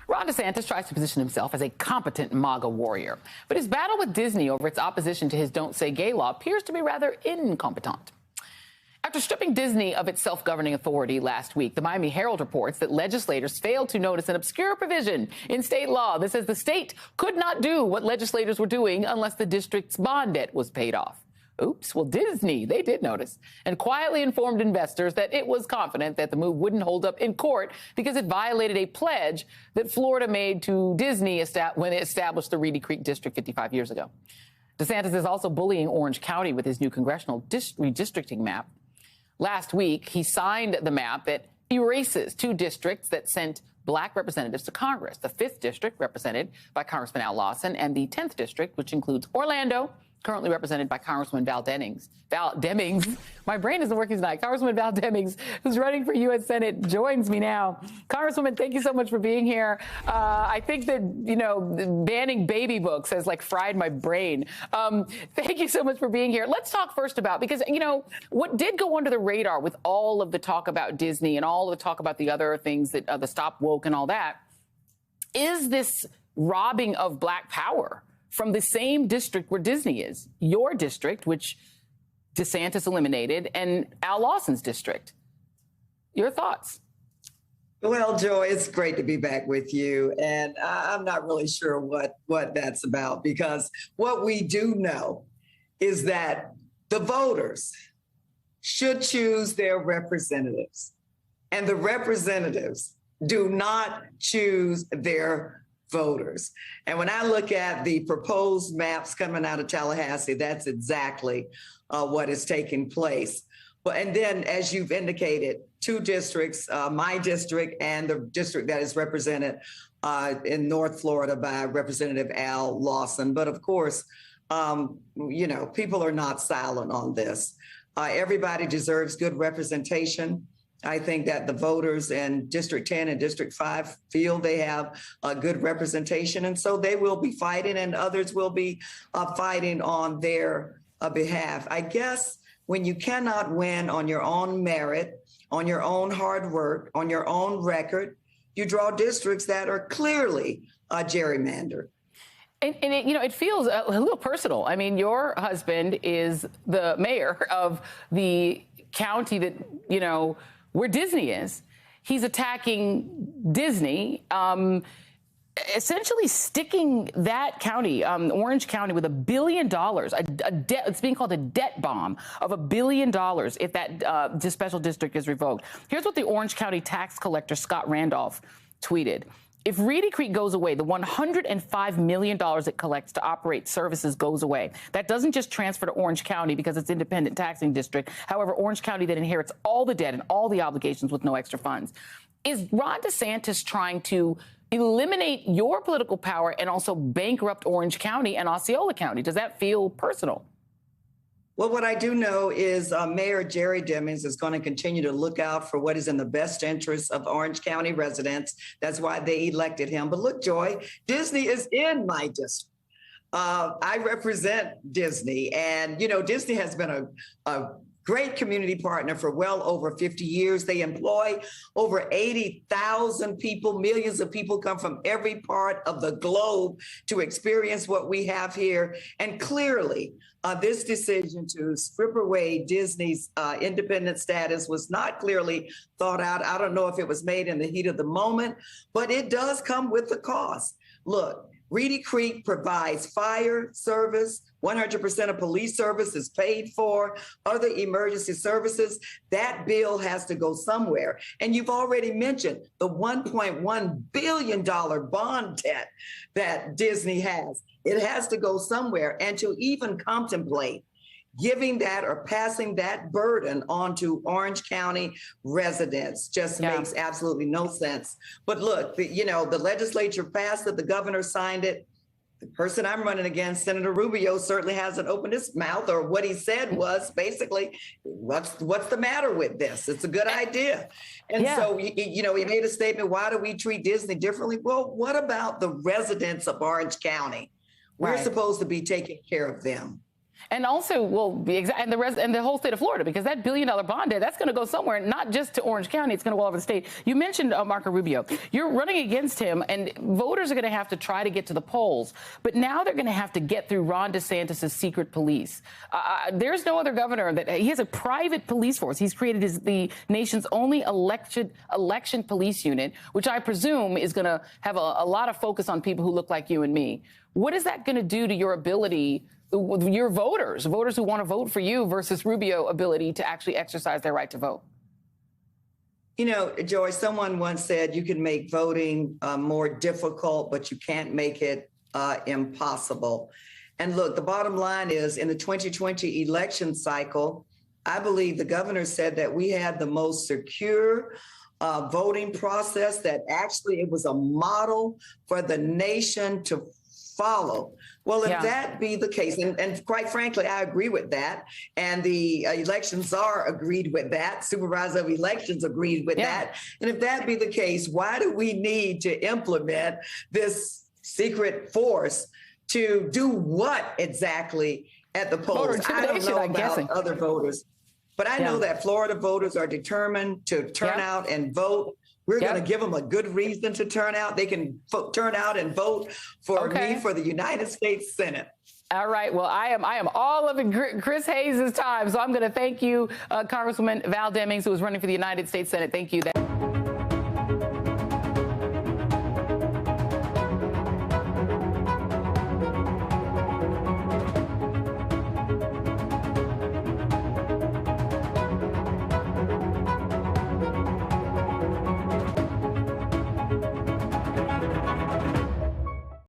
Ron DeSantis tries to position himself as a competent MAGA warrior, but his battle with Disney over its opposition to his Don't Say Gay law appears to be rather incompetent. After stripping Disney of its self-governing authority last week, the Miami Herald reports that legislators failed to notice an obscure provision in state law that says the state could not do what legislators were doing unless the district's bond debt was paid off. Oops. Well, Disney, they did notice and quietly informed investors that it was confident that the move wouldn't hold up in court because it violated a pledge that Florida made to Disney when it established the Reedy Creek District 55 years ago. DeSantis is also bullying Orange County with his new congressional redistricting map. Last week, he signed the map that erases two districts that sent black representatives to Congress. The 5th district, represented by Congressman Al Lawson, and the 10th district, which includes Orlando, currently represented by Congresswoman Val Demings. My brain isn't working tonight. Congresswoman Val Demings, who's running for U.S. Senate, joins me now. Congresswoman, thank you so much for being here. I think that, banning baby books has fried my brain. Thank you so much for being here. Let's talk first about, because, what did go under the radar with all of the talk about Disney and all of the talk about the other things that the Stop Woke and all that, is this robbing of black power from the same district where Disney is, your district, which DeSantis eliminated, and Al Lawson's district. Your thoughts? Well, Joy, it's great to be back with you. And I'm not really sure what that's about, because what we do know is that the voters should choose their representatives, and the representatives do not choose their voters. And when I look at the proposed maps coming out of Tallahassee, that's exactly what is taking place. And then, as you've indicated, two districts, my district and the district that is represented in North Florida by Representative Al Lawson. But of course, people are not silent on this. Everybody deserves good representation. I think that the voters in District 10 and District 5 feel they have a good representation, and so they will be fighting, and others will be fighting on their behalf. I guess when you cannot win on your own merit, on your own hard work, on your own record, you draw districts that are clearly gerrymandered. And it feels a little personal. I mean, your husband is the mayor of the county that, where Disney is. He's attacking Disney, essentially sticking that county, Orange County, with $1 billion. It's being called a debt bomb of $1 billion if that special district is revoked. Here's what the Orange County tax collector, Scott Randolph, tweeted. If Reedy Creek goes away, the $105 million it collects to operate services goes away. That doesn't just transfer to Orange County because it's independent taxing district. However, Orange County then inherits all the debt and all the obligations with no extra funds. Is Ron DeSantis trying to eliminate your political power and also bankrupt Orange County and Osceola County? Does that feel personal? Well, what I do know is Mayor Jerry Demings is going to continue to look out for what is in the best interest of Orange County residents. That's why they elected him. But look, Joy, Disney is in my district. I represent Disney, and, Disney has been a great community partner for well over 50 years. They employ over 80,000 people. Millions of people come from every part of the globe to experience what we have here. And clearly, this decision to strip away Disney's independent status was not clearly thought out. I don't know if it was made in the heat of the moment, but it does come with a cost. Look, Reedy Creek provides fire service. 100% of police service is paid for, other emergency services. That bill has to go somewhere. And you've already mentioned the $1.1 billion bond debt that Disney has. It has to go somewhere. And to even contemplate giving that or passing that burden on to Orange County residents just makes absolutely no sense. But look, the legislature passed it, the governor signed it. The person I'm running against, Senator Rubio, certainly hasn't opened his mouth, or what he said was basically, what's the matter with this? It's a good idea. And so, he made a statement, why do we treat Disney differently? Well, what about the residents of Orange County? We're supposed to be taking care of them. And also, well, and the whole state of Florida, because that $1 billion bond debt, that's going to go somewhere, not just to Orange County. It's going to go all over the state. You mentioned Marco Rubio. You're running against him, and voters are going to have to try to get to the polls. But now they're going to have to get through Ron DeSantis' secret police. There's no other governor that he has a private police force. He's created the nation's only election police unit, which I presume is going to have a lot of focus on people who look like you and me. What is that going to do to your ability, your voters who want to vote for you versus Rubio ability to actually exercise their right to vote? You know, Joy, someone once said you can make voting more difficult, but you can't make it impossible. And look, the bottom line is in the 2020 election cycle, I believe the governor said that we had the most secure voting process, that actually it was a model for the nation to follow. Well, if that be the case, and quite frankly, I agree with that, and the election czar agreed with that, supervisor of elections agreed with that, and if that be the case, why do we need to implement this secret force to do what exactly at the polls? I don't know about other voters, but I know that Florida voters are determined to turn out and vote. We're going to give them a good reason to turn out. They can turn out and vote for me for the United States Senate. All right. Well, I am all of Chris Hayes' time. So I'm going to thank you, Congresswoman Val Demings, who is running for the United States Senate. Thank you.